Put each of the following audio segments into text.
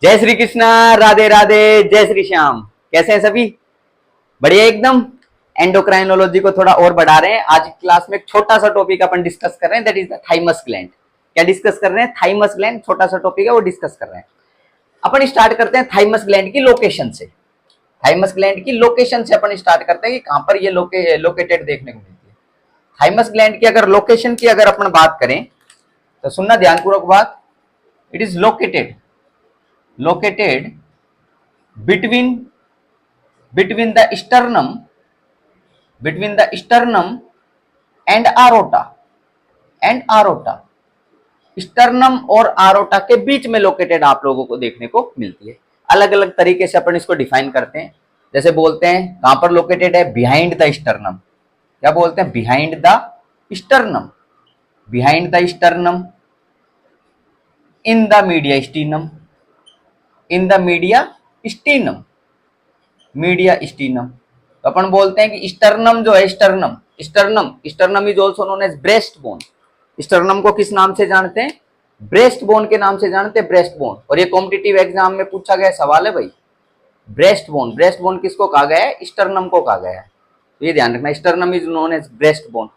जय श्री कृष्णा, राधे राधे, जय श्री श्याम। कैसे हैं सभी? बढ़िया एकदम। एंडोक्राइनोलॉजी को थोड़ा और बढ़ा रहे हैं। आज की क्लास में एक छोटा सा टॉपिक अपन डिस्कस कर रहे हैं, that is the thymus gland. क्या डिस्कस कर रहे हैं? थाइमस ग्लैंड, छोटा सा टॉपिक है वो डिस्कस कर रहे हैं। अपन स्टार्ट करते हैं थाइमस ग्लैंड की लोकेशन से। थाइमस ग्लैंड की लोकेशन से अपन स्टार्ट करते हैं कि कहां पर ये लोकेटेड देखने को मिलती है। थाइमस ग्लैंड की अगर लोकेशन की अगर अपन बात करें तो सुनना ध्यानपूर्वक बात। It is located between between the sternum and aorta sternum और आरोटा के बीच में लोकेटेड आप लोगों को देखने को मिलती है। अलग अलग तरीके से अपन इसको डिफाइन करते हैं। जैसे बोलते हैं कहां पर लोकेटेड है? Behind the sternum. क्या बोलते हैं? Behind the sternum. Behind the sternum, in the mediastinum, in the mediastinum, mediastinum. तो अपन बोलते हैं कि स्टर्नम जो है, sternum is also known as breast bone. Sternum को किस नाम से जानते हैं? ब्रेस्ट बोन के नाम से जानते हैं, ब्रेस्ट बोन। और ये कॉम्पिटिटिव एग्जाम में पूछा गया सवाल है भाई। ब्रेस्ट बोन, ब्रेस्ट बोन किसको कहा गया है? स्टर्नम को कहा गया है। तो ये ध्यान रखना, sternum is known as breast bone.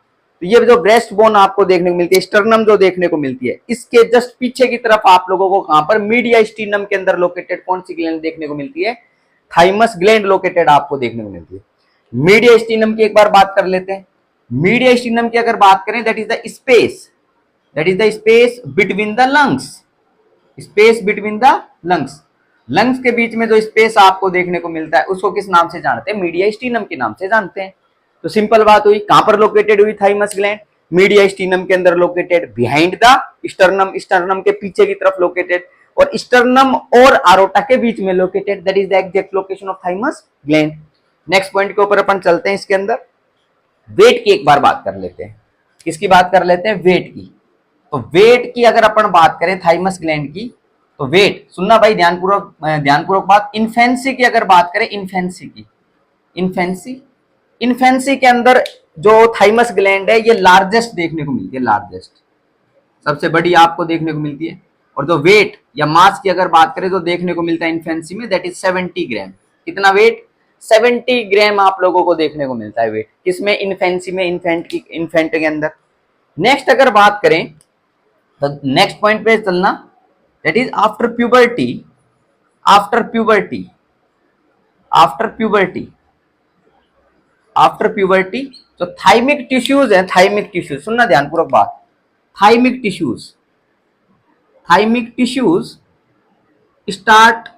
तो ये जो ब्रेस्ट बोन आपको देखने को मिलती है, स्टर्नम जो देखने को मिलती है, इसके जस्ट पीछे की तरफ आप लोगों को कहां पर? मीडिया स्टीनम के अंदर लोकेटेड कौन सी ग्लैंड देखने को मिलती है? थाइमस ग्लैंड लोकेटेड आपको देखने को मिलती है। मीडिया स्टीनम की एक बार बात कर लेते हैं। मीडिया स्टीनम की अगर बात करें, that is the space between the lungs. Space between the lungs, lungs के बीच में जो स्पेस आपको देखने को मिलता है उसको किस नाम से जानते हैं? मीडिया स्टीनम के नाम से जानते हैं। तो सिंपल बात हुई, कहां पर लोकेटेड हुई थाइमस ग्लैंड? मीडिया स्टीनम के अंदर located, behind the sternum, sternum के पीछे की तरफ लोकेटेड, और स्टर्नम और आरोटा के बीच में located. That is the exact location of thymus gland. Next point के ऊपर अपन चलते हैं। इसके अंदर वेट की एक बार बात कर लेते हैं। किसकी बात कर लेते हैं? वेट की। तो वेट की अगर अपन बात करें थाइमस ग्लैंड की, तो वेट सुनना भाई ध्यानपूर्वक बात। इन्फेंसी की अगर बात करें, इन्फेंसी के अंदर जो थाइमस ग्लैंड है ये लार्जेस्ट देखने को मिलती है, लार्जेस्ट, सबसे बड़ी आपको देखने को मिलती है। और जो वेट या मास की अगर बात करें तो देखने को मिलता है इन्फेंसी में, दैट इज 70 ग्राम। कितना वेट? 70 ग्राम आप लोगों को देखने को मिलता है वेट। किसमें? इन्फेंसी में, इन्फेंट के अंदर। नेक्स्ट अगर बात करें तो नेक्स्ट पॉइंट पे चलना, दैट इज आफ्टर प्यूबर्टी। जो थाइमिक टिश्यूज है, थाइमिक टिश्यूज, सुनना ध्यानपूर्वक बात। Thymic tissues start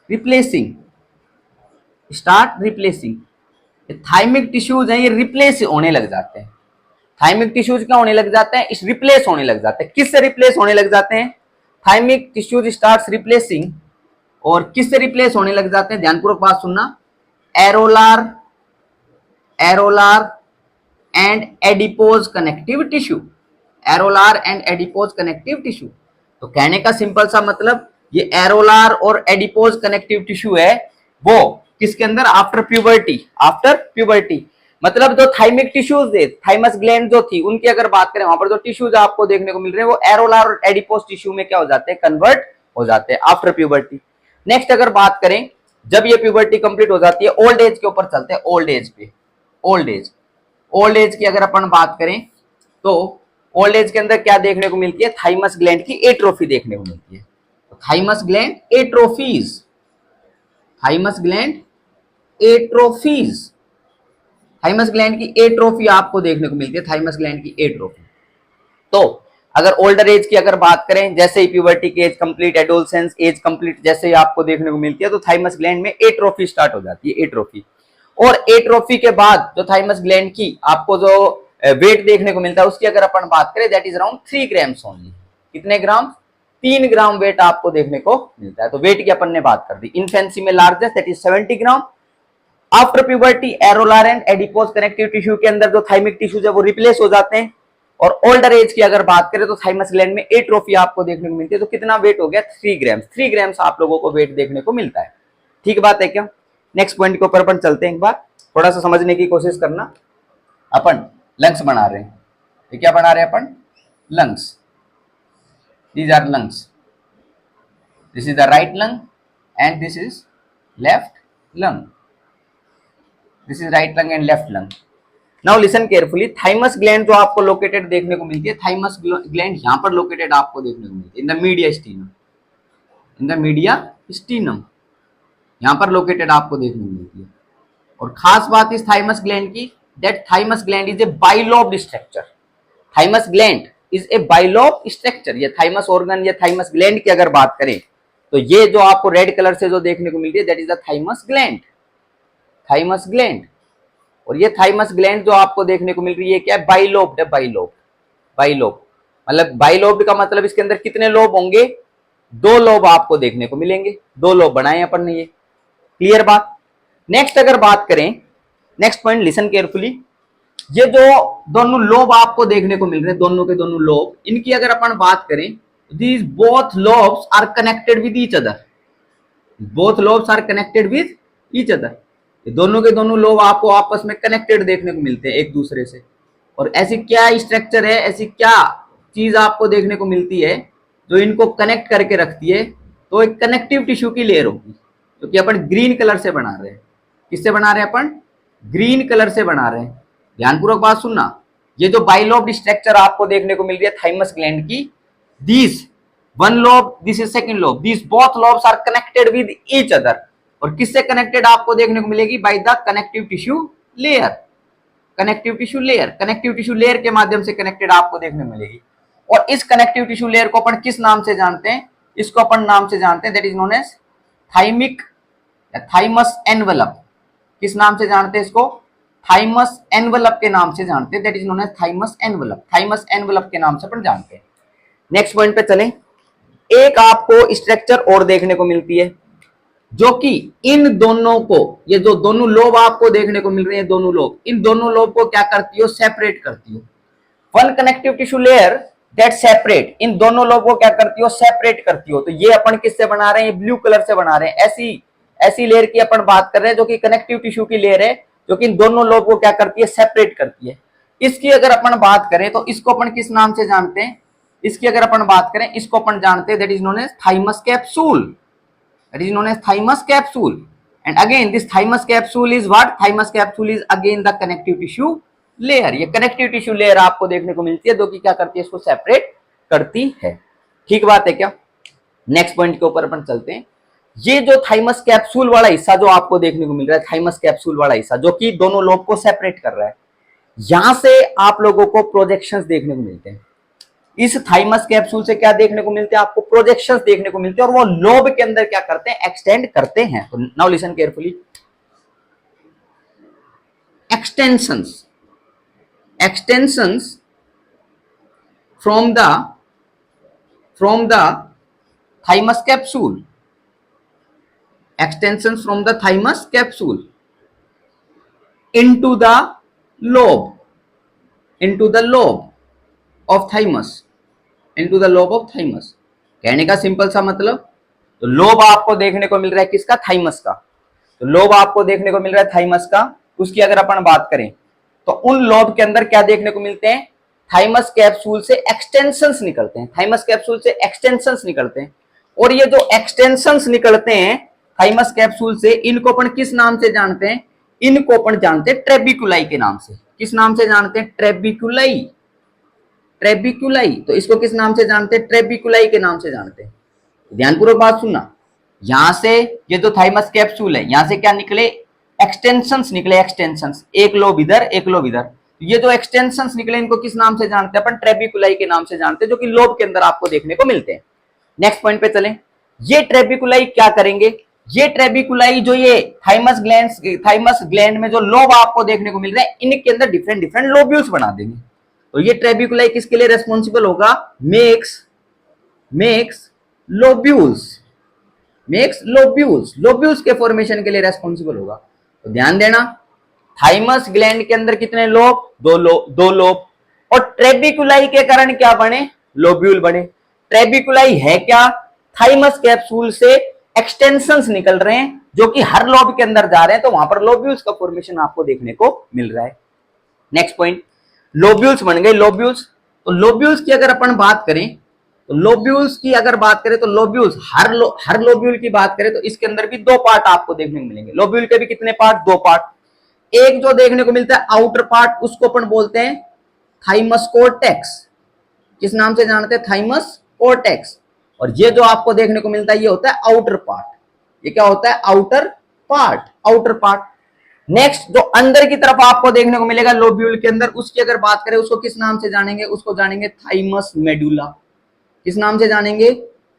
replacing. Thymic tissues हैं, ये रिप्लेस होने लग जाते हैं। थाइमिक टिश्यूज क्या होने लग जाते हैं? इस रिप्लेस होने लग जाते हैं। किससे रिप्लेस होने लग जाते हैं? Thymic tissues starts replacing. और किससे रिप्लेस होने लग जाते हैं? ध्यानपूर्वक बात सुनना। एरोलार एंड एडिपोज कनेक्टिव टिश्यू। तो कहने का सिंपल सा मतलब, ये एरोलार और एडिपोज कनेक्टिव टिश्यू है वो किसके अंदर? After puberty. मतलब जो थाइमिक टिश्यूज थे, थाइमस ग्लैंड जो थी, उनकी अगर बात करें, वहां पर जो टिश्यूज आपको देखने को मिल रहे हैं वो एरोलार और एडिपोज टिश्यू में क्या हो जाते हैं? कन्वर्ट हो जाते हैं आफ्टर प्यूबर्टी। नेक्स्ट अगर बात करें, जब ये प्यूबर्टी कंप्लीट हो जाती है, ओल्ड एज के ऊपर चलते हैं। ओल्ड एज की अगर अपन बात करें तो ओल्ड एज के अंदर क्या देखने को मिलती है? थाइमस ग्लैंड की एट्रोफी देखने को मिलती है। तो थाइमस ग्लैंड एट्रोफीज, थाइमस ग्लैंड की एट्रोफी आपको देखने को मिलती है, थाइमस ग्लैंड की एट्रोफी। तो अगर ओल्डर एज की अगर बात करें, जैसे ही प्यूबर्टी की age complete, adolescence age complete जैसे ही आपको देखने को मिलती है, तो थाइमस ग्लैंड में एट्रोफी स्टार्ट हो जाती है, एट्रोफी। और एट्रोफी के बाद जो थाइमस ग्लैंड की आपको जो वेट देखने को मिलता है, उसकी अगर अपन बात करें, that is around 3 grams only. कितने ग्राम? 3 ग्राम वेट आपको देखने को मिलता है। तो वेट की अपन ने बात कर दी। इन्फेंसी में largest, that is 70 gram. After puberty areolar and adipose connective tissue के अंदर जो थाइमिक टिश्यूज है वो रिप्लेस हो जाते हैं। और ओल्डर एज की अगर बात करें तो थाइमस ग्लैंड में एट्रोफी आपको देखने को मिलती है। तो कितना वेट हो गया? 3 ग्राम्स। 3 ग्राम्स आप लोगों को वेट देखने को मिलता है। ठीक बात है क्या? नेक्स्ट पॉइंट के ऊपर अपन चलते हैं। एक बार थोड़ा सा समझने की कोशिश करना। अपन लंग्स बना रहे हैं, ये क्या बना रहे हैं अपन? Lungs. These are lungs. This is the right lung and this is left lung. This is right lung and left lung. Now listen carefully. Thymus gland जो आपको लोकेटेड देखने को मिलती है, thymus gland यहाँ पर लोकेटेड आपको देखने को मिलती है, in the mediastinum. In the mediastinum यहाँ पर लोकेटेड आपको देखने को मिलती है। और खास बात इस थाइमस ग्लैंड की, that thymus gland is a bilobed structure. Thymus gland is a bilobed structure. ये thymus organ या thymus gland की अगर बात करें तो ये जो आपको रेड कलर से जो देखने को मिलती है, that is the thymus gland. Thymus gland. और ये thymus gland जो आपको देखने को मिल रही है क्या है? बाइलोब्ड है, बाइलोब मतलब बाइलोब्ड का मतलब इसके अंदर कितने लोब होंगे? 2 लोब आपको देखने को मिलेंगे। 2 लोब बनाए अपन ने, ये क्लियर बात। नेक्स्ट अगर बात करें, नेक्स्ट पॉइंट लिसन केयरफुली, ये जो दोनों लोब आपको देखने को मिल रहे हैं, दोनों के दोनों लोब, इनकी अगर अपन बात करें, these both lobes are connected with each other. Both lobes are connected with each other. ये दोनों के दोनों लोब आपको आपस में कनेक्टेड देखने को मिलते हैं एक दूसरे से। और ऐसी क्या स्ट्रक्चर है, ऐसी क्या चीज आपको देखने को मिलती है जो इनको कनेक्ट करके रखती है? तो एक कनेक्टिव टिश्यू की लेयर होगी, जो कि अपन ग्रीन कलर से बना रहे हैं। किससे बना रहे हैं अपन? ग्रीन कलर से बना रहे हैं। ध्यानपूर्वक बात सुनना, ये जो बाइलोब्ड स्ट्रक्चर आपको देखने को मिल रही है थाइमस ग्लैंड की, these one lobe, this is second lobe, these both lobes are connected with each other. और किससे कनेक्टेड आपको देखने को मिलेगी? By the connective tissue layer. Connective tissue layer, connective tissue layer के माध्यम से कनेक्टेड आपको देखने को मिलेगी। और इस कनेक्टिव टिश्यू लेयर को अपन किस नाम से जानते हैं? इसको अपन नाम से जानते हैं, that is known as thymic, thymus envelope. किस नाम से जानते हैं इसको? थाइमस एनवेलप के नाम से जानते हैं, that is known as thymus envelope. Thymus envelope के नाम से अपन जानते हैं। नेक्स्ट पॉइंट पे चलें। एक आपको स्ट्रक्चर और देखने को मिलती है जो कि इन दोनों को, ये जो दोनों लोब आपको देखने को मिल रहे हैं, दोनों लोब, इन दोनों लोब को क्या करती हो? सेपरेट करती हो। One connective tissue layer that separate, इन दोनों लोब को क्या करती हो? सेपरेट करती हो। तो ये अपन किससे बना रहे हैं? ब्लू कलर से बना रहे हैं। ऐसी लेयर की अपन बात कर रहे हैं जो कि कनेक्टिव टिश्यू की लेयर है, जो कि इन दोनों लोब को क्या करती है? सेपरेट करती है। इसकी अगर अपन बात करें तो इसको अपन किस नाम से जानते हैं? इसकी अगर अपन बात करें, इसको अपन जानते हैं, that is known as thymus capsule. That is known as thymus capsule. And again this thymus capsule is what? Thymus capsule is again the connective tissue layer. ये कनेक्टिव टिश्यू लेयर आपको देखने को मिलती है जो कि क्या करती है? इसको सेपरेट करती है। ठीक बात है क्या? नेक्स्ट पॉइंट के ऊपर अपन चलते हैं। ये जो थाइमस कैप्सूल वाला हिस्सा जो आपको देखने को मिल रहा है, थाइमस कैप्सूल वाला हिस्सा जो कि दोनों लोब को सेपरेट कर रहा है, यहां से आप लोगों को प्रोजेक्शंस देखने को मिलते हैं। इस थाइमस कैप्सूल से क्या देखने को मिलते हैं? आपको प्रोजेक्शंस देखने को मिलते हैं और वो लोब के अंदर क्या करते हैं? एक्सटेंड करते हैं। तो now listen carefully. Extensions, extensions from the thymus capsule, extensions from the thymus capsule into the lobe of thymus, into the lobe of thymus। कहने का सिंपल सा मतलब, तो लोब आपको देखने को मिल रहा है किसका? थाइमस का। तो लोब आपको देखने को मिल रहा है थाइमस का। उसकी अगर अपन बात करें तो उन लोब के अंदर क्या देखने को मिलते हैं? थाइमस कैप्सूल से एक्सटेंशंस निकलते हैं। थाइमस कैप्सूल से एक्सटेंशंस निकलते हैं। और ये जो एक्सटेंशंस निकलते हैं थाइमस कैप्सूल से, इनको अपन किस नाम से जानते हैं? इनको अपन जानते हैं ट्रेबिकुलाई के नाम से। किस नाम से जानते हैं? ट्रेबिकुलाई। ट्रेबिकुलाई। तो इसको किस नाम से जानते हैं? ट्रेबिकुलाई के नाम से जानते हैं। ध्यानपूर्वक बात सुनना, यहां से ये जो थाइमस कैप्सूल है, यहां से क्या निकले? एक्सटेंशंस निकले। एक्सटेंशंस, एक लोब इधर, एक लोब इधर। ये जो एक्सटेंशंस निकले, इनको किस नाम से जानते हैं? अपन ट्रेबिकुलाई के नाम से जानते हैं, जो कि लोब के अंदर आपको देखने को मिलते हैं। नेक्स्ट पॉइंट पे चलें। ये ट्रेबिकुलाई क्या करेंगे? ये ट्रेबिकुलाई जो ये थाइमस ग्लैंड में जो लोब आपको देखने को मिल रहे हैं, इनके अंदर डिफरेंट डिफरेंट लोब्यूल्स बना देंगे। तो ये ट्रेबिकुलाई किसके लिए रेस्पॉन्सिबल होगा? मेक्स लोब्यूल्स के फॉर्मेशन के लिए रेस्पॉन्सिबल होगा। तो ध्यान देना, थाइमस ग्लैंड के अंदर कितने लोब? दो लोब। और ट्रेबिकुलाई के कारण क्या बने? लोब्यूल बने। ट्रेबिकुलाई है क्या? थाइमस कैप्सूल से एक्सटेंशंस निकल रहे हैं जो कि हर लोब के अंदर जा रहे हैं, तो वहां पर लोब्यूल्स का फॉर्मेशन आपको देखने को मिल रहा है। नेक्स्ट पॉइंट, लोब्यूल्स बन गए। लोब्यूल्स, तो लोब्यूल्स की अगर अपन बात करें तो लोब्यूल्स की अगर बात करें तो लोब्यूल्स हर लोब्यूल की बात करें तो इसके अंदर भी दो पार्ट आपको देखने को मिलेंगे। लोब्यूल के भी कितने पार्ट? दो पार्ट। एक जो देखने को मिलता है आउटर पार्ट, उसको अपन बोलते हैं थाइमस कोर्टेक्स। किस नाम से जानते हैं? Thymus cortex. और ये जो आपको देखने को मिलता है ये होता है आउटर पार्ट। ये क्या होता है? Outer part, outer part. Next जो अंदर की तरफ आपको देखने को मिलेगा लोब्यूल के अंदर, उसकी अगर बात करें उसको किस नाम से जानेंगे? उसको जानेंगे थाइमस मेडुला। किस नाम से जानेंगे?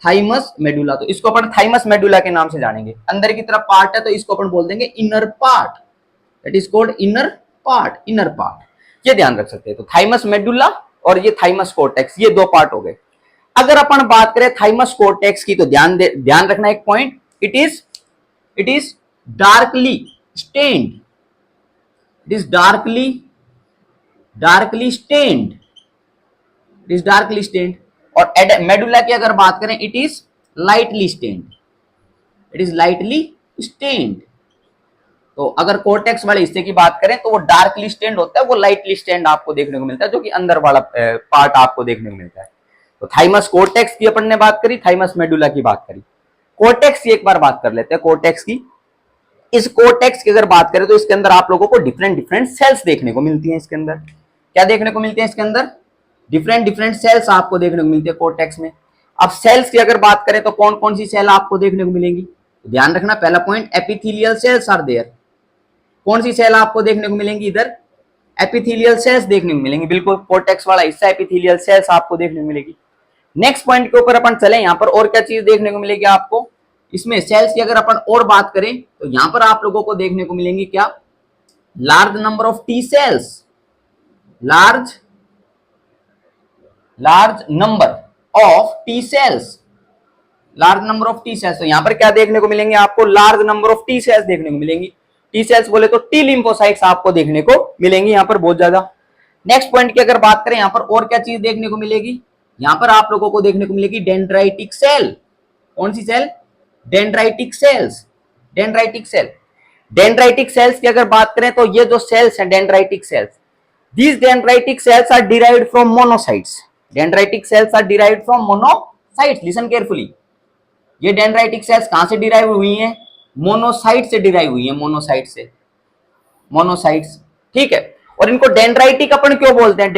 Thymus medulla. तो इसको अपन थाइमस मेडुला के नाम से जानेंगे। अंदर की तरफ पार्ट है तो इसको अपन बोल देंगे inner part, that is called inner part, inner part. ये ध्यान रख सकते हैं। तो थाइमस मेडुला और ये थाइमस कोर्टेक्स, ये दो पार्ट हो गए। अगर अपन बात करें थाइमस कोर्टेक्स की तो ध्यान रखना एक point, it is darkly stained, it is darkly stained, it is darkly stained. और मेडुला की अगर बात करें it is lightly stained, it is lightly stained. तो अगर कोर्टेक्स वाले हिस्से की बात करें तो वो डार्कली स्टेन्ड होता है, वो लाइटली स्टेन्ड आपको देखने को मिलता है, जो कि अंदर वाला पार्ट आपको देखने को मिलता है। तो थाइमस कोर्टेक्स की अपन ने बात करी, थाइमस मेडुला की बात करी। कोर्टेक्स की एक बार बात कर लेते हैं, कोर्टेक्स की। इस कोर्टेक्स की अगर बात करें तो इसके अंदर आप लोगों को डिफरेंट सेल्स देखने को मिलती हैं। इसके अंदर क्या देखने को मिलते हैं? इसके अंदर डिफरेंट सेल्स आपको देखने को मिलती है कोर्टेक्स में। अब सेल्स की अगर बात करें तो कौन कौन सी सेल आपको देखने को मिलेंगी? तो ध्यान रखना, पहला point, epithelial cells are there. कौन सी सेल आपको देखने को मिलेंगी? इधर एपिथेलियल सेल्स देखने को मिलेंगी। बिल्कुल कोर्टेक्स वाला हिस्सा एपिथेलियल सेल्स आपको देखने को मिलेगी। नेक्स्ट पॉइंट के ऊपर अपन चले, यहां पर और क्या चीज देखने को मिलेगी आपको? इसमें सेल्स की अगर अपन और बात करें तो यहां पर आप लोगों को देखने को मिलेंगी क्या? Large number of T sales, large number of T sales, large number of T sales. तो यहां पर क्या देखने को मिलेंगे आपको? Large number of T sales देखने को मिलेंगी। टी सेल्स बोले तो टी लिम्फोसाइट्स आपको देखने को मिलेंगी यहां पर बहुत ज्यादा। नेक्स्ट पॉइंट की अगर बात करें, यहां पर और क्या चीज देखने को मिलेगी? यहां पर आप लोगों को देखने को मिलेगी डेंड्राइटिक सेल। कौन सी cell? Dendritic cells, dendritic cell. Dendritic cells की अगर बात करें तो ये जो सेल्स हैं dendritic cells, these dendritic cells are derived from monocytes, dendritic cells are derived from monocytes, listen carefully। ये डेंड्राइटिक सेल्स कहां से डिराइव हुई हैं? मोनोसाइट से डिराइव हुई हैं, मोनोसाइट से, मोनोसाइट्स, ठीक है। और इनको डेंड्राइटिक अपन क्यों बोलते हैं?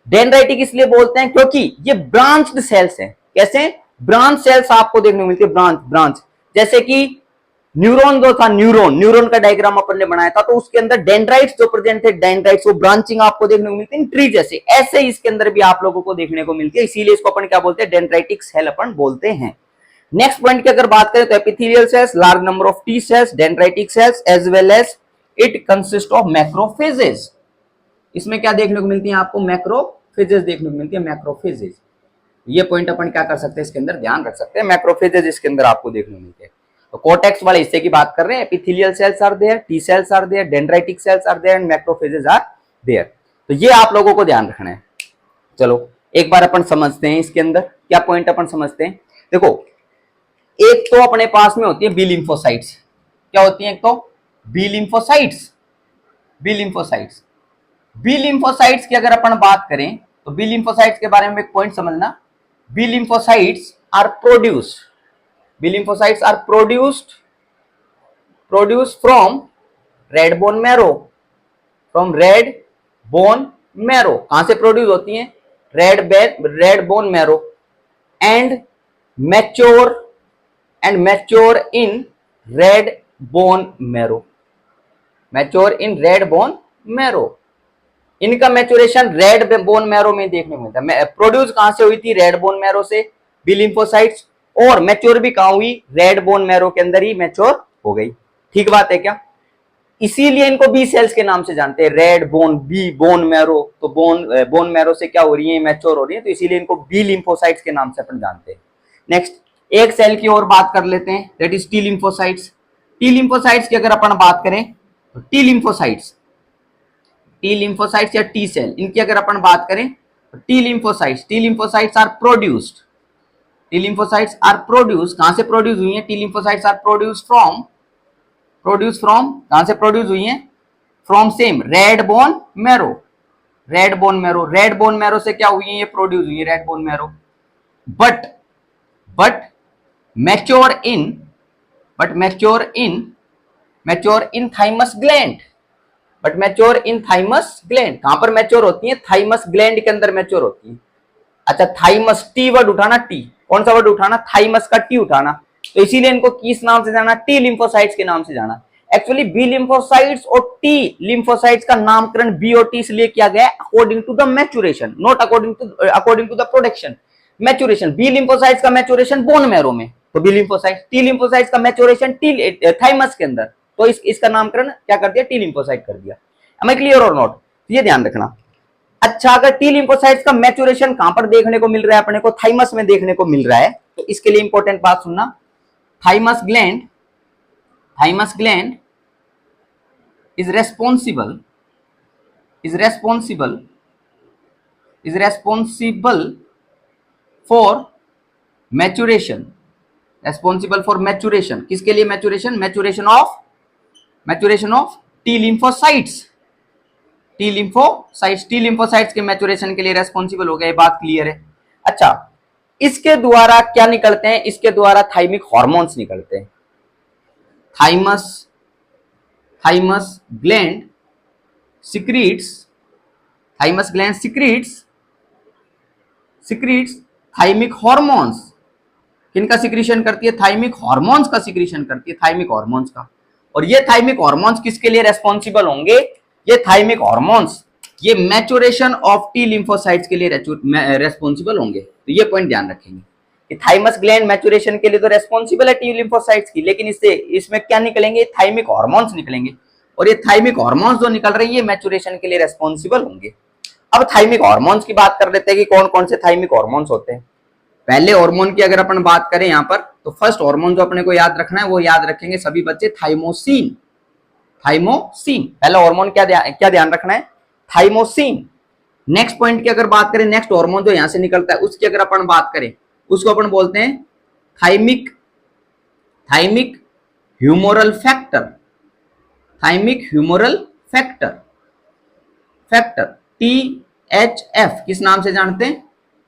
डेंड्राइटिक इसलिए बोलते हैं क्योंकि ये ब्रांच्ड सेल्स हैं। कैसे? ब्रांच सेल्स आपको देखने को मिलती है, ब्रांच। जैसे कि न्यूरॉन जो था, न्यूरॉन का डायग्राम अपन ने बनाया था, तो उसके अंदर डेंड्राइट्स जो प्रेजेंट थे, डेंड्राइट्स वो ब्रांचिंग आपको देखने को मिलती है ट्री जैसे। ऐसे ही इसके अंदर भी आप लोगों को देखने को मिलती है, इसीलिए इसको अपन क्या बोलते हैं? डेंड्राइटिक सेल अपन बोलते हैं। नेक्स्ट पॉइंट की अगर बात करें तो epithelial cells, large number of T cells, dendritic cells, as well as it consist of macrophages. इसमें क्या देखने को मिलती है आपको? मैक्रोफेजेस देखने को मिलती है, मैक्रोफेजेस। ये पॉइंट अपन क्या कर सकते हैं इसके अंदर? ध्यान रख सकते हैं, मैक्रोफेजेस इसके अंदर आपको देखने को मिलते हैं। तो कोर्टेक्स वाले हिस्से की बात कर रहे हैं, epithelial cells are there, T cells are there, dendritic cells are there and macrophages are there. तो ये आप लोगों को ध्यान रखना है। चलो एक बार अपन समझते हैं इसके अंदर क्या पॉइंट अपन समझते हैं। देखो, एक तो अपने पास में होती है बी लिम्फोसाइट्स। क्या होती है? एक तो B lymphocytes, B lymphocytes. B lymphocytes की अगर अपन बात करें तो बी लिम्फोसाइट्स के बारे में एक पॉइंट समझना, B lymphocytes are produced, B lymphocytes are produced from red bone marrow, from red bone marrow। कहां से प्रोड्यूस होती हैं? red bone marrow and mature in red bone marrow, mature in red bone marrow। इनका maturation red bone marrow में देखने को मिलता है। प्रोड्यूस कहां से हुई थी? रेड बोन मैरो से बी लिम्फोसाइट्स, और मैच्योर भी कहां हुई? रेड बोन मैरो के अंदर ही मैच्योर हो गई। ठीक बात है क्या? इसीलिए इनको बी सेल्स के नाम से जानते हैं, red bone, B bone marrow. तो बोन मैरो से क्या हो रही है? मैच्योर हो रही है, तो इसीलिए इनको बी लिम्फोसाइट्स के नाम से अपन जानते हैं। नेक्स्ट एक सेल की और बात कर लेते हैं, that is T lymphocytes. T lymphocytes की अगर अपन बात करें तो टी लिम्फोसाइट्स या टी सेल, इनकी अगर अपन बात करें तो T lymphocytes are produced, T lymphocytes are produce, कहां से प्रोड्यूस हुई है? T lymphocytes are produce from कहां से प्रोड्यूस हुई है? From same red bone marrow, red bone marrow से क्या हुई है? ये प्रोड्यूस हुई है, red bone marrow. but but mature in but mature in thymus gland, but mature in thymus gland. कहां पर मैच्योर होती है? थाइमस ग्लैंड के अंदर मैच्योर होती है। अच्छा, थाइमस, टी वर्ड उठाना, टी कौन सा वर्ड उठाना? थाइमस का टी उठाना। तो इसीलिए इनको किस नाम से जाना? टी लिम्फोसाइट्स के नाम से जाना। एक्चुअली बी लिम्फोसाइट्स और टी लिम्फोसाइट्स का नामकरण बी और टी इसलिए किया गया according to the maturation, not according to the production. Maturation, B lymphocytes का मैच्योरेशन बोन मैरो में, तो बी लिम्फोसाइट्स। टी लिम्फोसाइट्स का मैच्योरेशन टी थाइमस के अंदर, तो इसका नामकरण क्या कर दिया? टी लिम्फोसाइट कर दिया। Am I clear और नॉट? ये ध्यान रखना। अच्छा, अगर टी लिम्फोसाइट्स का मैच्योरेशन कहां पर देखने को मिल रहा है? अपने को थाइमस में देखने को मिल रहा है। तो इसके लिए इंपॉर्टेंट बात सुनना, thymus gland is responsible for maturation, किसके लिए maturation? Maturation of T lymphocytes के मैच्योरेशन के लिए रेस्पॉन्सिबल हो गया। ये बात क्लियर है? अच्छा, इसके द्वारा क्या निकलते हैं? इसके द्वारा थाइमिक हॉर्मोन्स निकलते हैं। Thymus gland secretes thymic hormones. किनका सिक्रीशन करती है? थाइमिक हॉर्मोन्स का सिक्रीशन करती है, थाइमिक हॉर्मोन्स का। और ये थाइमिक हॉर्मोन्स किसके लिए रेस्पॉन्सिबल होंगे? ये थाइमिक हॉर्मोन्स ये मैच्योरेशन ऑफ टी लिम्फोसाइट्स के लिए रेस्पॉन्सिबल होंगे। तो ये पॉइंट ध्यान रखेंगे कि थाइमस ग्लैंड मैच्योरेशन के लिए तो रेस्पॉन्सिबल है टी लिम्फोसाइट्स की, लेकिन इसमें क्या निकलेंगे? थाइमिक हॉर्मोन्स निकलेंगे। और ये थाइमिक हॉर्मोन्स जो निकल रही है मैच्योरेशन के लिए रेस्पॉन्सिबल होंगे। अब थाइमिक हॉर्मोन्स की बात कर लेते हैं कि कौन कौन से थाइमिक हॉर्मोन्स होते हैं। पहले हार्मोन की अगर अपन बात करें यहां पर, तो फर्स्ट हार्मोन जो अपने को याद रखना है वो याद रखेंगे सभी बच्चे, थाइमोसिन। पहला हार्मोन क्या ध्यान रखना है? थाइमोसिन। नेक्स्ट पॉइंट की अगर बात करें, नेक्स्ट हार्मोन जो यहां से निकलता है उसकी अगर अपन बात करें, उसको अपन बोलते हैं थाइमिक ह्यूमोरल फैक्टर THF। किस नाम से जानते हैं?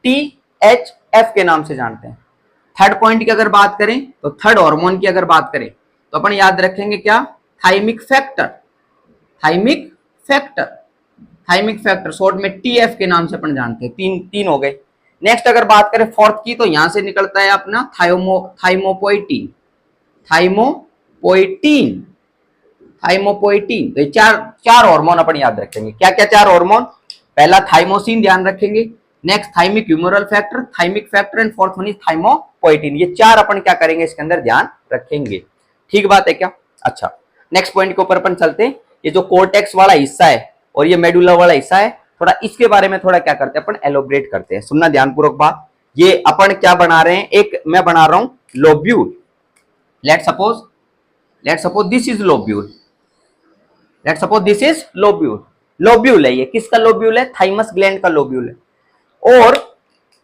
THF के नाम से जानते हैं। थर्ड पॉइंट की अगर बात करें, तो थर्ड हार्मोन की अगर बात करें तो अपन याद रखेंगे क्या? थाइमिक फैक्टर शॉर्ट में TF के नाम से अपन जानते हैं। तीन हो गए। नेक्स्ट अगर बात करें फोर्थ की, तो यहां से निकलता है अपना थाइमोपोइटीन। तो ये चार हार्मोन अपन याद रखेंगे। क्या क्या चार हार्मोन? पहला थाइमोसिन ध्यान रखेंगे, next thymic humoral factor and fourth one is thymopoietin. ये चार अपन क्या करेंगे? इसके अंदर ध्यान रखेंगे। ठीक बात है क्या? अच्छा, नेक्स्ट पॉइंट के ऊपर अपन चलते हैं। ये जो कोर्टेक्स वाला हिस्सा है और ये मेडुला वाला हिस्सा है, थोड़ा इसके बारे में थोड़ा क्या करते हैं अपन? एलोबरेट करते हैं। सुनना ध्यानपूर्वक बात। ये अपन क्या बना रहे हैं? एक मैं बना रहा हूं lobule. Let suppose this is lobule. Lobule है ये। किसका लोब्यूल है? थाइमस ग्लैंड का लोब्यूल है। और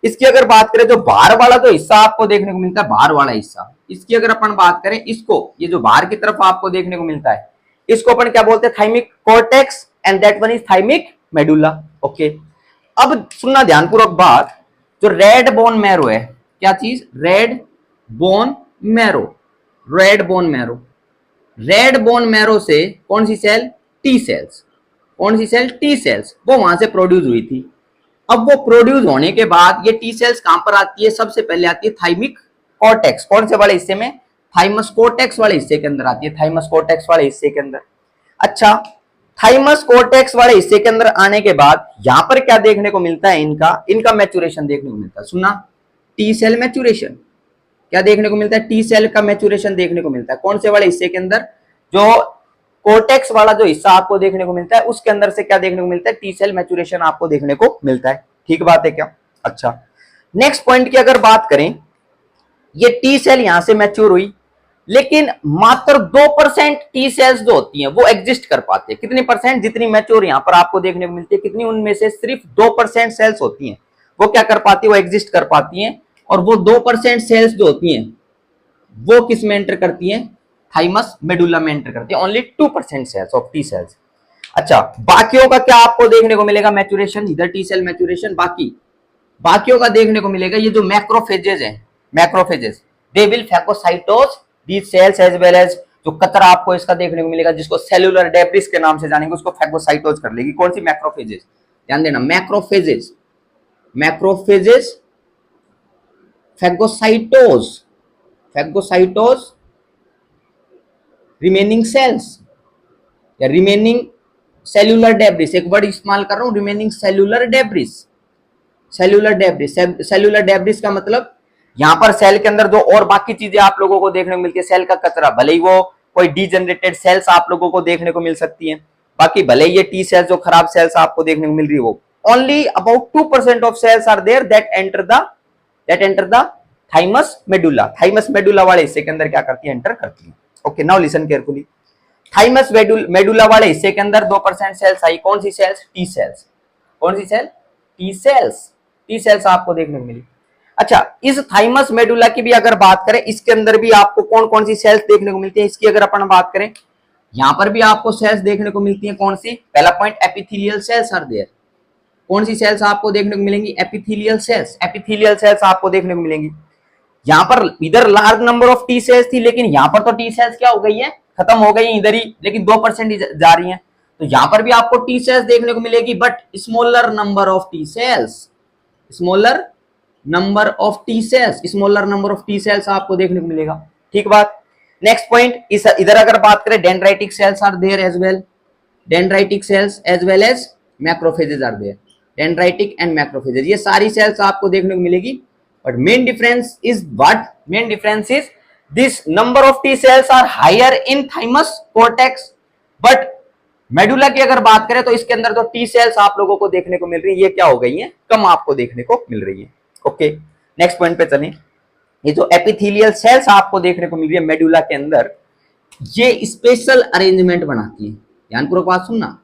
इसकी अगर बात करें, जो बाहर वाला जो हिस्सा आपको देखने को मिलता है, बाहर वाला हिस्सा, इसकी अगर अपन बात करें, इसको, ये जो बाहर की तरफ आपको देखने को मिलता है, इसको अपन क्या बोलते हैं? Thymic cortex and that one is thymic medulla. Okay, अब सुनना ध्यानपूर्वक बात। जो रेड बोन मैरो है, क्या चीज? रेड बोन मैरो से कौन सी सेल? T sales. वो वहां से प्रोड्यूस हुई थी। अब वो प्रोड्यूस होने के बाद ये टी सेल्स कहां पर आती है? सबसे पहले आती है थाइमिक कॉर्टेक्स। कौन से वाले हिस्से में? थाइमस कॉर्टेक्स वाले हिस्से के अंदर आती है, थाइमस कॉर्टेक्स वाले हिस्से के अंदर। अच्छा, थाइमस कॉर्टेक्स वाले हिस्से के अंदर आने के बाद यहां पर क्या देखने को मिलता है? इनका मैच्योरेशन देखने को मिलता है। सुना, टी सेल मैच्योरेशन। क्या देखने को मिलता है? टी सेल का मैच्योरेशन देखने को मिलता है। कौन से वाले हिस्से के अंदर? जो कोर्टेक्स वाला जो हिस्सा आपको देखने को मिलता है उसके अंदर से क्या देखने को मिलता है? टी सेल मैच्योरेशन आपको देखने को मिलता है। ठीक बात है क्या? अच्छा, नेक्स्ट पॉइंट की अगर बात करें, ये टी सेल यहां से मैच्योर हुई, लेकिन मात्र 2% टी सेल्स जो होती हैं वो एग्जिस्ट कर पाते हैं। कितनी परसेंट? जितनी मैच्योर यहां पर आपको देखने को मिलती है, कितनी? उनमें से सिर्फ 2% सेल्स होती हैं वो क्या कर पाती है? वो एग्जिस्ट कर पाती हैं। और वो 2% सेल्स जो होती हैं वो किस में एंटर करती हैं? थाइमस मेडुला में एंटर करती है। Only 2% cells of T cells. अच्छा, बाकियों का क्या आपको देखने को मिलेगा? मैच्योरेशन, इधर टी सेल मैच्योरेशन, बाकियों का देखने को मिलेगा ये जो मैक्रोफेजेज है, macrophages they will phagocytose these cells as well as, जो कचरा आपको इसका देखने को मिलेगा जिसको सेलुलर डेब्रिस के नाम से जानेंगे उसको फैगोसाइटोज कर लेगी। कौन सी? मैक्रोफेजेस। ध्यान देना, macrophages, macrophages phagocytose, phagocytose remaining cells या रिमेनिंग सेल्यूलर डेब्रिस, एक वर्ड इस्तेमाल कर रहा हूं, remaining cellular debris, cellular debris. Cellular debris का मतलब यहां पर सेल के अंदर जो और बाकी चीजें आप लोगों को देखने को मिलती है, सेल का कचरा, भले ही वो कोई डीजनरेटेड सेल्स आप लोगों को देखने को मिल सकती है, बाकी भले ही ये टी सेल्स जो खराब सेल्स आपको देखने को मिल रही है, वो only about 2% of cells are there that enter the thymus medulla. Thymus medulla वाले हिस्से के अंदर क्या करती है? एंटर करती है। Okay, now listen carefully. Thymus medulla वाले हिस्से के अंदर 2% सेल्स आई। कौन सी सेल्स? T cells. कौन सी cell? T cells. T cells आपको देखने को मिली। अच्छा, इस थाइमस मेडुला की भी अगर बात करें, इसके अंदर भी आपको कौन कौन सी सेल्स देखने को मिलती है, इसकी अगर अपन बात करें, यहां पर भी आपको सेल्स देखने को मिलती है। कौन सी? पहला point, epithelial cells are there. कौन सी सेल्स आपको देखने को मिलेंगी? Epithelial cells. एपिथेलियल सेल्स आपको देखने को मिलेंगी। यहां पर इधर large number of T sales थी, लेकिन यहां पर तो टी सेल्स क्या हो गई है? खत्म हो गई है इधर ही, लेकिन 2% ही जा रही हैं। तो यहां पर भी आपको टी सेल्स देखने को मिलेगी, but smaller number of T sales, smaller number of T sales, smaller number of T cells आपको देखने को मिलेगा। ठीक बात। नेक्स्ट पॉइंट, इस इधर अगर बात करें, dendritic cells are there as well, dendritic cells as well as macrophages are there. Dendritic and macrophages, ये सारी सेल्स आपको देखने को मिलेगी। But main difference is what? Main difference is this number of T cells are higher in thymus cortex, but medulla की अगर बात करें तो इसके अंदर तो टी सेल्स आप लोगों को देखने को मिल रही है, ये क्या हो गई है? कम आपको देखने को मिल रही है। ओके, नेक्स्ट पॉइंट पे चलें। ये जो एपिथेलियल सेल्स आपको देखने को मिल रही है मेडुला के अंदर, ये स्पेशल अरेंजमेंट बनाती है। ध्यानपूर्वक बात सुनना,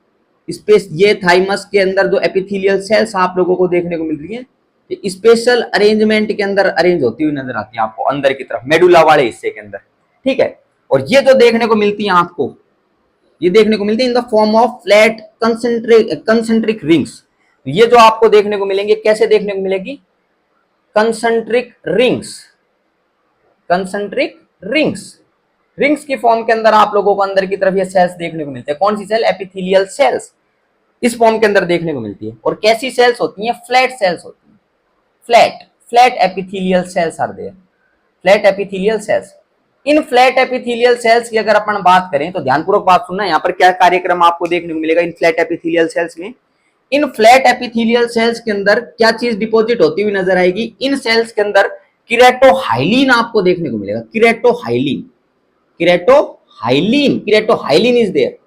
स्पेस, ये थाइमस के अंदर जो एपिथेलियल सेल्स आप लोगों को देखने को मिल रही है, ये स्पेशल अरेंजमेंट के अंदर अरेंज होती हुई नजर आती है आपको अंदर की तरफ, मेडुला वाले हिस्से के अंदर। ठीक है, और ये जो देखने को मिलती है आपको, ये देखने को मिलती है in the form of flat concentric rings. ये जो आपको देखने को मिलेंगे, कैसे देखने को मिलेगी? Concentric rings, concentric rings, rings की फॉर्म के अंदर आप लोगों को अंदर की तरफ ये सेल्स देखने को मिलते हैं। कौन सी सेल? एपिथेलियल सेल्स इस फॉर्म के अंदर देखने को मिलती है। और कैसी सेल्स होती हैं? फ्लैट सेल्स होती हैं, flat epithelial cells are there, flat epithelial cells. इन फ्लैट एपिथेलियल सेल्स की अगर अपन बात करें तो ध्यानपूर्वक बात सुनना, यहाँ पर क्या कार्यक्रम आपको देखने को मिलेगा इन फ्लैट एपिथेलियल सेल्स में। इन फ्लैट एपिथेलियल सेल्स के अंदर क्या चीज डिपॉजिट होती हुई नजर आएगी? इन सेल्स के अंदर किरेटोहाइलिन आपको देखने को मिलेगा, किरेटोहाइलिन, किरेटोहाइलिन, किरेटोहाइलिन इज देयर।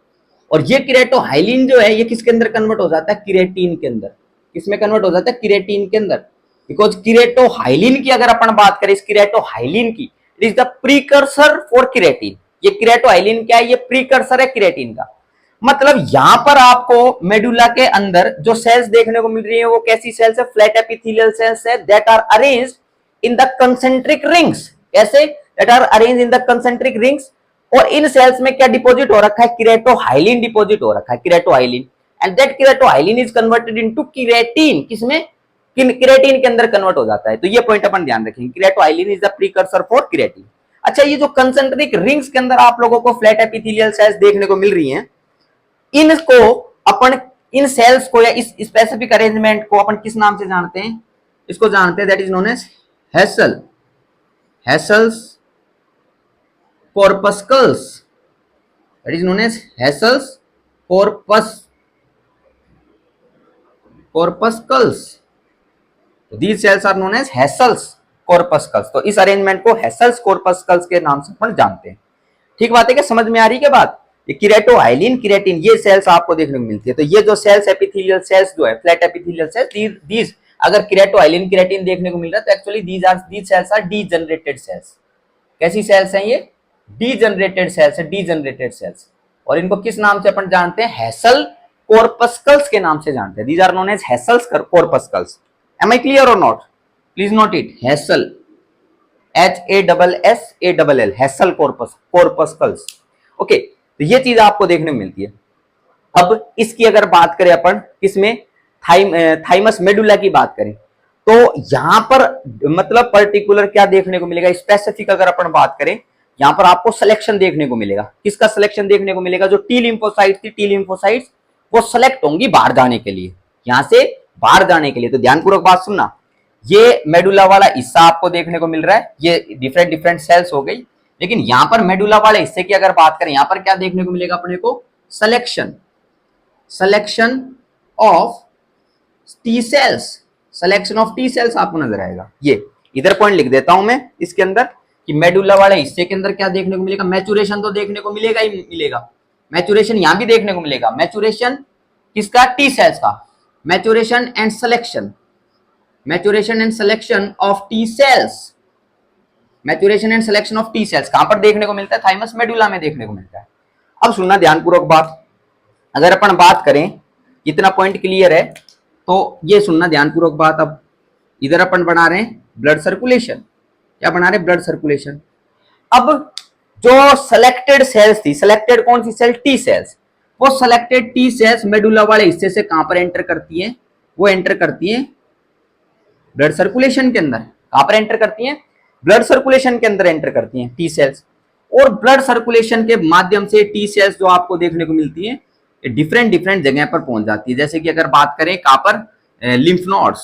और ये किरेटोहाइलिन जो है, ये किसके अंदर कन्वर्ट हो जाता है? किरेटिन के अंदर। किसमें कन्वर्ट हो जाता है? किरेटिन के अंदर। बिकॉज किरेटोहाइलिन की अगर अपन बात करें, इस किरेटोहाइलिन की, it is the precursor for keratin. ये किरेटोहाइलिन क्या है? ये प्रीकर्सर है किरेटिन का। मतलब यहां पर आपको मेडुला के अंदर जो सेल्स देखने को मिल रही है, वो कैसी सेल्स है? फ्लैट एपिथेलियल सेल्स है, that are arranged in the concentric rings. कैसे? That are arranged in the concentric rings. और इन सेल्स में क्या डिपॉजिट हो रखा है? किरेटोहाइलिन डिपॉजिट हो रखा है, keratohyalin. And that keratohyalin is converted into keratin. किसमें? किरेटिन के अंदर कन्वर्ट हो जाता है। तो ये पॉइंट अपन ध्यान रखेंगे, keratohyalin is the precursor for keratin. अच्छा, ये जो कंसेंट्रिक रिंग्स के अंदर आप लोगों को फ्लैट एपिथेलियल सेल्स देखने को मिल रही हैं, इनको अपन, इन सेल्स को या इस स्पेसिफिक अरेंजमेंट को अपन किस नाम से जानते हैं? इसको जानते हैं, that is known as Hassall, Hassall's corpuscles, that is known as Hessel's corpuscles. So these cells are known as Hessel's corpuscles. तो इस अरेंजमेंट को Hessel's corpuscles के नाम से अपन जानते हैं। ठीक बात है क्या? समझ में आ रही है क्या बात? ये किरेटोहाइलिन, किरेटिन, ये सेल्स आपको देखने को मिलती है। तो ये जो सेल्स एपिथेलियल सेल्स जो है, फ्लैट एपिथेलियल सेल्स, दीज अगर किरेटोहाइलिन, किरेटिन देखने को मिल रहा है, तो actually these cells are degenerated cells. कैसी सेल्स हैं ये? डीजनरेटेड सेल्स है, डीजनरेटेड सेल्स। और इनको किस नाम से अपन जानते हैं? हेसल कॉर्पस्कल्स के नाम से जानते हैं। These are known as Hassall's corpuscles. Am I clear और not? Please note it, Hassall, HASSALL, Hassall corpuscles. Okay, तो ये चीज आपको देखने को मिलती है। अब इसकी अगर बात करें अपन, किसमें? थाइमस मेडुला की बात करें, तो यहां पर मतलब पर्टिकुलर क्या देखने को मिलेगा, स्पेसिफिक अगर अपन बात करें, यहां पर आपको सिलेक्शन देखने को मिलेगा। किसका सिलेक्शन देखने को मिलेगा? जो टी लिम्फोसाइट थी, टी लिम्फोसाइट्स वो सिलेक्ट होंगी बाहर जाने के लिए, यहां से बाहर जाने के लिए। तो ध्यानपूर्वक बात सुनना, ये मेडुला वाला हिस्सा आपको देखने को मिल रहा है, ये डिफरेंट डिफरेंट सेल्स हो गई, लेकिन यहां पर मेडुला वाले हिस्से की अगर बात करें, यहां पर क्या देखने को मिलेगा अपने को? Selection, selection of T sales, selection of T cells आपको नजर आएगा। ये इधर पॉइंट लिख देता हूं मैं इसके अंदर कि मेडुला वाले हिस्से के अंदर क्या देखने को मिलेगा? मैचुरेशन तो देखने को मिलेगा ही मिलेगा, मैचुरेशन यहां भी देखने को मिलेगा। मैचुरेशन किसका? टी सेल्स का। Maturation and selection, maturation and selection of T sales, maturation and selection of T sales कहां पर देखने को मिलता है? थाइमस मेडुला में देखने को मिलता है। अब सुनना ध्यानपूर्वक बात, अगर अपन बात करें, इतना पॉइंट क्लियर है तो ये सुनना ध्यानपूर्वक बात। अब इधर अपन बना रहे हैं ब्लड सर्कुलेशन, क्या बना रहे हैं? Blood circulation. अब जो सिलेक्टेड सेल्स थी, सिलेक्टेड कौन सी सेल? टी सेल्स, वो सिलेक्टेड टी सेल्स मेडुला वाले हिस्से से कहां पर एंटर करती है? वो एंटर करती है ब्लड सर्कुलेशन के अंदर। कहां पर एंटर करती हैं? ब्लड सर्कुलेशन के अंदर एंटर करती हैं टी सेल्स। और ब्लड सर्कुलेशन के माध्यम से टी सेल्स जो आपको देखने को मिलती है डिफरेंट डिफरेंट जगह पर पहुंच जाती है। जैसे कि अगर बात करें कहां पर? Lymph nodes,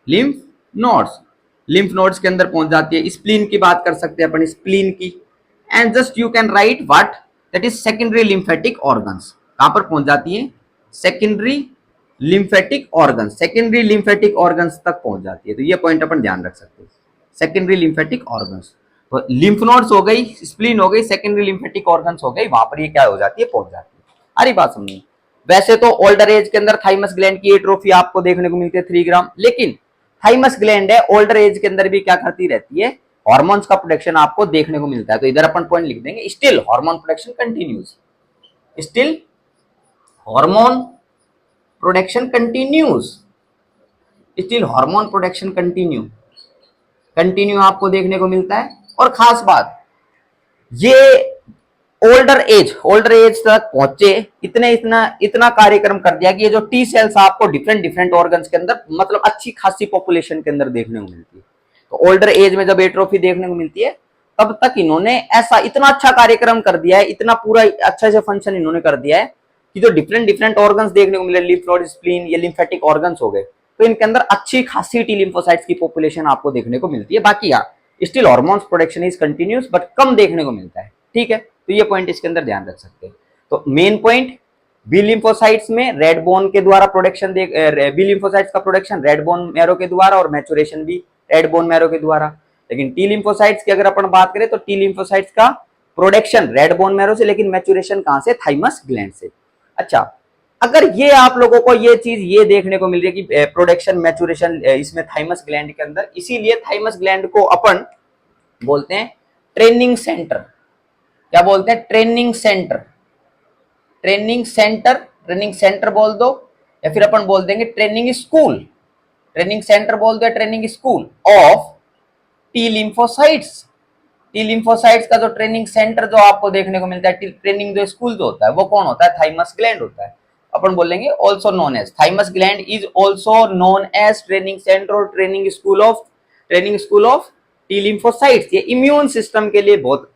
lymph nodes, lymph nodes के अंदर पहुंच जाती है। स्प्लीन की बात कर सकते हैं अपन, स्प्लीन की। And just you can write what, that is secondary lymphatic organs. कहां पर पहुंच जाती है? Secondary lymphatic organs, secondary lymphatic organs तक पहुंच जाती है। तो ये पॉइंट अपन ध्यान रख सकते हैं, सेकेंडरी लिम्फेटिक ऑर्गन्स। तो लिम्फ नोड्स हो गई, स्प्लीन हो गई, सेकेंडरी लिम्फेटिक ऑर्गन्स हो गई, वहां पर ये क्या हो जाती है? पहुंच जाती है। अरे बात सुनिए, वैसे तो ओल्डर एज के अंदर थाइमस ग्लैंड की एट्रोफी आपको देखने को मिलती है 3 ग्राम, लेकिन थाइमस ग्लैंड है ओल्डर एज के अंदर भी क्या करती रहती है? हार्मोन्स का प्रोडक्शन आपको देखने को मिलता है। तो इधर अपन पॉइंट लिख देंगे, still hormone production continues, still hormone production continues, still hormone production continue, continue आपको देखने को मिलता है। और खास बात, ये ओल्डर एज तक पहुंचे, इतना कार्यक्रम कर दिया कि ये जो टी सेल्स आपको डिफरेंट डिफरेंट ऑर्गन्स के अंदर मतलब अच्छी खासी पॉपुलेशन के अंदर देखने को मिलती है। तो ओल्डर एज में जब एट्रोफी देखने को मिलती है, तब तक इन्होंने ऐसा इतना अच्छा कार्यक्रम कर दिया है, इतना पूरा अच्छे से फंक्शन इन्होंने कर दिया है कि जो डिफरेंट डिफरेंट ऑर्गन्स देखने को मिले, लिम्फ नोड, स्प्लीन, ये लिम्फेटिक ऑर्गन्स हो गए, तो इनके अंदर अच्छी खासी टी लिम्फोसाइट्स की पॉपुलेशन आपको देखने को मिलती है। बाकी यार still hormones production is continuous, but कम देखने को मिलता है। ठीक है, तो ये पॉइंट इसके अंदर ध्यान रख सकते हैं। तो मेन पॉइंट, बी लिम्फोसाइट्स में रेड बोन के द्वारा प्रोडक्शन, बी लिम्फोसाइट्स का प्रोडक्शन रेड बोन मैरो के द्वारा और मैचुरेशन भी रेड बोन मैरो के द्वारा। लेकिन टी लिम्फोसाइट्स की अगर अपन बात करें तो टी लिम्फोसाइट्स का प्रोडक्शन रेड बोन मैरो से, लेकिन मैचुरेशन कहां से? थाइमस ग्लैंड से। अच्छा, अगर ये आप लोगों को ये चीज ये देखने को मिल रही है कि प्रोडक्शन मैचुरेशन इसमें थाइमस ग्लैंड के अंदर, इसीलिए थाइमस ग्लैंड को अपन बोलते हैं ट्रेनिंग सेंटर। क्या बोलते हैं? Training centre, training centre, training centre बोल दो, या फिर अपन बोल देंगे ट्रेनिंग स्कूल। ट्रेनिंग सेंटर बोल दो, training school of T lymphocytes. T lymphocytes का जो ट्रेनिंग सेंटर जो आपको देखने को मिलता है, ट्रेनिंग जो स्कूल जो होता है, वो कौन होता है? थाइमस ग्लैंड होता है। अपन बोलेंगे also known as, thymus gland is also known as training centre और training school of T lymphocytes. ये इम्यून सिस्टम के लिए बहुत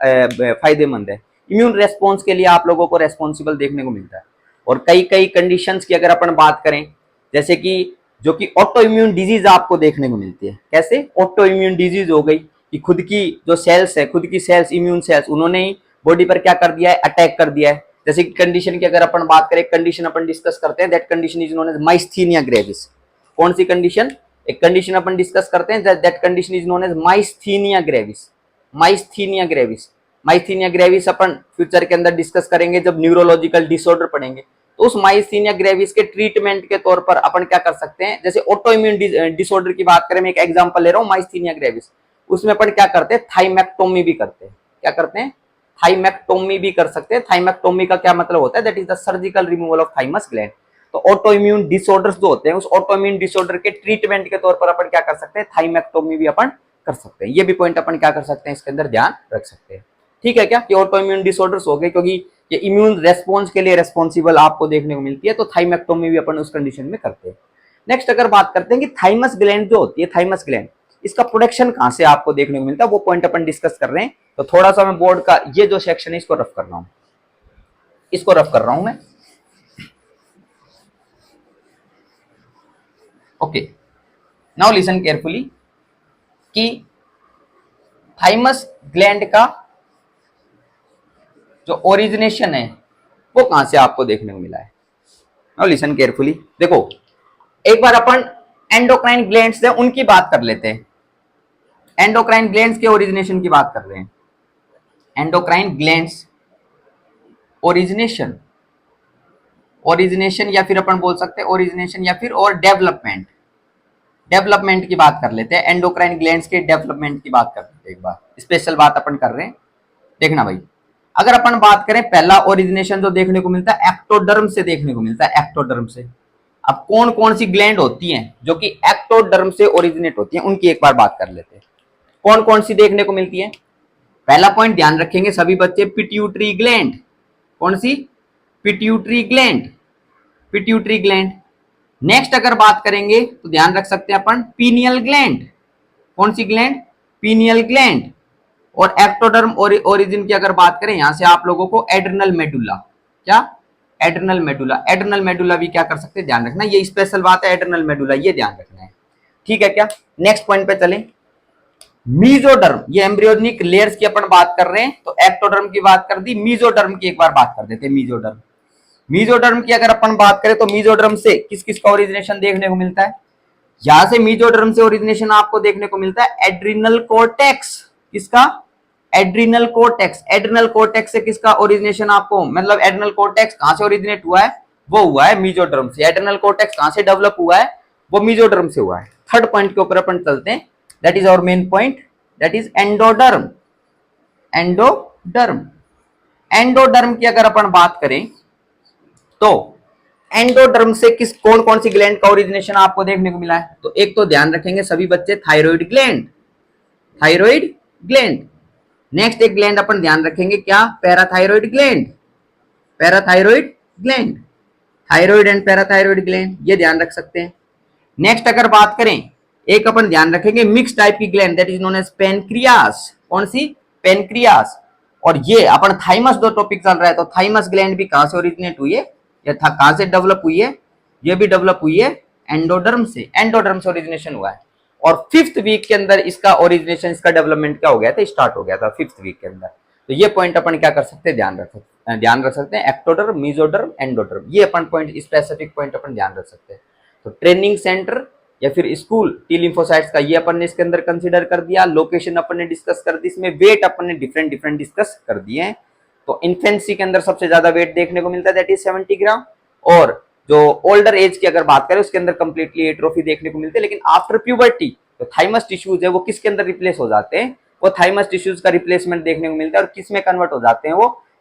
फायदेमंद है, इम्यून रेस्पॉन्स के लिए आप लोगों को रेस्पॉन्सिबल देखने को मिलता है। और कई कई कंडीशंस की अगर अपन बात करें, जैसे कि जो कि ऑटो इम्यून डिजीज आपको देखने को मिलती है। कैसे? ऑटो इम्यून डिजीज हो गई कि खुद की जो सेल्स है, खुद की सेल्स, इम्यून सेल्स, उन्होंने ही बॉडी पर क्या कर दिया है? अटैक कर दिया है। जैसे कि कंडीशन की अगर अपन बात करें, कंडीशन अपन डिस्कस करते हैं, that condition is known as myasthenia gravis. कौन सी कंडीशन? एक कंडीशन अपन डिस्कस करते हैं, that condition is known as myasthenia gravis. Myasthenia gravis, myasthenia gravis अपन फ्यूचर के अंदर डिस्कस करेंगे जब न्यूरोलॉजिकल डिसऑर्डर पढ़ेंगे। तो उस माइस्थीनिया ग्रेविस के ट्रीटमेंट के तौर पर अपन क्या कर सकते हैं? जैसे ऑटो इम्यून डिसऑर्डर की बात करें, मैं एक एग्जांपल ले रहा हूं, माइस्थीनिया ग्रेविस, उसमें अपन क्या करते हैं? थाइमेक्टोमी भी करते हैं। क्या करते हैं? थाइमेक्टोमी भी कर सकते हैं। थाइमेक्टोमी का क्या मतलब होता है? That is the surgical removal of thymus gland. तो ऑटो इम्यून डिसऑर्डर्स जो होते हैं, उस ऑटो इम्यून डिसऑर्डर के ट्रीटमेंट के तौर पर अपन क्या कर सकते हैं? थाइमेक्टोमी भी अपन कर सकते हैं। ये भी पॉइंट अपन क्या कर सकते हैं? इसके अंदर ध्यान रख सकते हैं। ठीक है क्या? कि ऑटो इम्यून डिसऑर्डर्स हो गए, क्योंकि ये इम्यून रेस्पॉन्स के लिए रेस्पॉन्सिबल आपको देखने को मिलती है, तो थाइमेक्टोमी भी अपन उस कंडीशन में करते हैं। नेक्स्ट अगर बात करते हैं कि थाइमस ग्लैंड जो होती है, थाइमस ग्लैंड, इसका प्रोडक्शन कहां से आपको देखने को मिलता है, वो पॉइंट अपन डिस्कस कर रहे हैं। तो थोड़ा सा मैं बोर्ड का ये जो सेक्शन है इसको रफ कर रहा हूं, इसको रफ कर रहा हूं मैं। ओके, नाउ लिसन केयरफुली कि थाइमस ग्लैंड का जो ओरिजिनेशन है वो कहां से आपको देखने को मिला है। नाउ लिसन केयरफुली, देखो एक बार अपन एंडोक्राइन ग्लैंड्स है उनकी बात कर लेते हैं। एंडोक्राइन ग्लैंड्स के ओरिजिनेशन की बात कर रहे हैं। एंडोक्राइन ग्लैंड्स ओरिजिनेशन, ओरिजिनेशन या फिर अपन बोल सकते हैं ओरिजिनेशन या फिर और डेवलपमेंट, डेवलपमेंट की बात कर लेते हैं। एंडोक्राइन ग्लैंड्स के डेवलपमेंट की बात कर लेते हैं, एक बार स्पेशल बात अपन कर रहे हैं। देखना भाई, अगर अपन बात करें पहला ओरिजिनेशन जो देखने को मिलता है एक्टोडर्म से देखने को मिलता है, एक्टोडर्म से। अब कौन कौन सी ग्लैंड होती हैं जो कि एक्टोडर्म से ओरिजिनेट होती हैं, उनकी एक बार बात कर लेते हैं। कौन कौन सी देखने को मिलती है। पहला पॉइंट ध्यान रखेंगे सभी बच्चे, पिट्यूटरी ग्लैंड। कौन सी? Pituitary gland, pituitary gland. Next अगर बात करेंगे तो ध्यान रख सकते हैं अपन पीनियल ग्लैंड। कौन सी ग्लैंड? Pineal gland. और एक्टोडर्म ओरिजिन की अगर बात करें, यहां से आप लोगों को एड्रिनल मेडुला, क्या? एड्रिनल मेडुला, एड्रिनल मेडुला भी क्या कर सकते हैं, ध्यान रखना, ये स्पेशल बात है, एड्रिनल मेडुला, ये ध्यान रखना है, ठीक है क्या। नेक्स्ट पॉइंट पे चलें, मीजोडर्म, ये एम्ब्रियोनिक लेयर्स की अपन बात कर रहे हैं, तो एक्टोडर्म की बात कर दी, मीजोडर्म की एक बार बात कर देते हैं। मीजोडर्म, मीजोडर्म की अगर अपन बात करें तो मीजोडर्म से किस किस का ओरिजिनेशन देखने को मिलता है। यहां से मीजोडर्म से ओरिजिनेशन आपको देखने को मिलता है एड्रिनल कोर्टेक्स। किसका? Adrenal cortex. एड्रिनल कोर्टेक्स से किसका ओरिजिनेशन आपको, मतलब एड्रिनल कोर्टेक्स कहां से ओरिजिनेट हुआ है, वो हुआ है मीजोडर्म से। एड्रिनल कोर्टेक्स कहां से डेवलप हुआ है, वो मीजोडर्म से हुआ है। थर्ड पॉइंट के ऊपर अपन चलते हैं, that is our main point, that is endoderm. Endoderm, endoderm की अगर अपन बात करें तो एंडोडर्म से किस कौन कौन सी ग्लैंड का ओरिजिनेशन आपको देखने को मिला है। तो एक तो ध्यान रखेंगे सभी बच्चे, thyroid gland, thyroid gland. Next एक ग्लैंड अपन ध्यान रखेंगे, क्या? Parathyroid gland, parathyroid gland, thyroid and parathyroid gland, ये ध्यान रख सकते हैं। नेक्स्ट अगर बात करें, एक अपन ध्यान रखेंगे मिक्स टाइप की gland, that is known as pancreas. कौन सी? पेनक्रियास। और ये अपन थाइमस दो टॉपिक चल रहा है, तो थाइमस ग्लैंड भी कहां से ओरिजिनेट हुई है, या कहां से डेवलप हुई है, ये भी डेवलप हुई है एंडोडर्म से, एंडोडर्म से ओरिजिनेशन हुआ है। और फिफ्थ वीक के अंदर इसका ओरिजिनेशन, इसका डेवलपमेंट क्या हो गया था, स्टार्ट हो गया था फिफ्थ वीक के अंदर। तो ये पॉइंट अपन क्या कर सकते हैं, ध्यान रख सकते हैं, एक्टोडर्म, मीजोडर्म, एंडोडर्म, ये अपन पॉइंट, स्पेसिफिक पॉइंट अपन ध्यान रख सकते हैं। तो ट्रेनिंग सेंटर या फिर स्कूल टी लिम्फोसाइट्स का ये अपन ने इसके अंदर कंसीडर कर दिया। लोकेशन अपन ने डिस्कस कर दी, इसमें वेट अपन ने डिफरेंट डिफरेंट डिस्कस कर दिए हैं। तो इन्फेंसी के अंदर सबसे ज्यादा वेट देखने को मिलता है, दैट इज 70 ग्राम। और जो ओल्डर एज की अगर बात करें उसके अंदर कंप्लीटली एट्रोफी देखने को मिलती है। लेकिन आफ्टर प्यूबर्टी जो थाइमस टिश्यूज है वो किसके अंदर रिप्लेस हो जाते हैं, वो थाइमस टिश्यूज का रिप्लेसमेंट देखने को मिलता है। और किस में कन्वर्ट हो जाते हैं,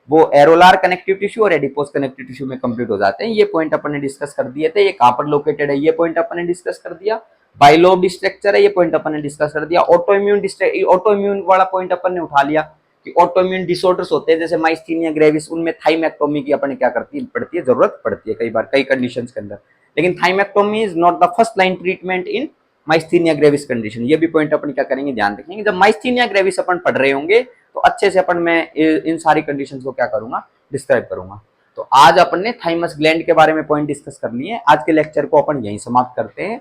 वो एरोलार कनेक्टिव टिश्यू और एडिपोज कनेक्टिव टिश्यू में कंप्लीट हो जाते हैं। ये पॉइंट अपन ने डिस्कस कर दिए थे। ये कहां पर लोकेटेड है, ये पॉइंट अपन ने डिस्कस कर दिया। बाइलोब स्ट्रक्चर है, ये पॉइंट अपन ने डिस्कस कर दिया। ऑटोइम्यून वाला पॉइंट अपन ने उठा लिया कि ऑटोइम्यून डिसऑर्डर्स होते हैं जैसे माइस्थीनिया ग्रेविस, उनमें थाइमेक्टोमी की अपन क्या करती पड़ती है, जरूरत पड़ती है कई बार, कई कंडीशंस के अंदर। लेकिन thymectomy is not the first line treatment in myasthenia gravis condition. ये भी पॉइंट अपन क्या करेंगे, ध्यान रखेंगे। जब माइस्थीनिया ग्रेविस अपन पढ़ रहे होंगे तो अच्छे से अपन मैं इन सारी कंडीशंस को क्या करूंगा, डिस्क्राइब करूंगा। तो आज अपन ने थाइमस ग्लैंड के बारे में पॉइंट डिस्कस कर लिए। आज के लेक्चर को अपन यहीं समाप्त करते हैं।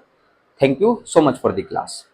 Thank you so much for the class.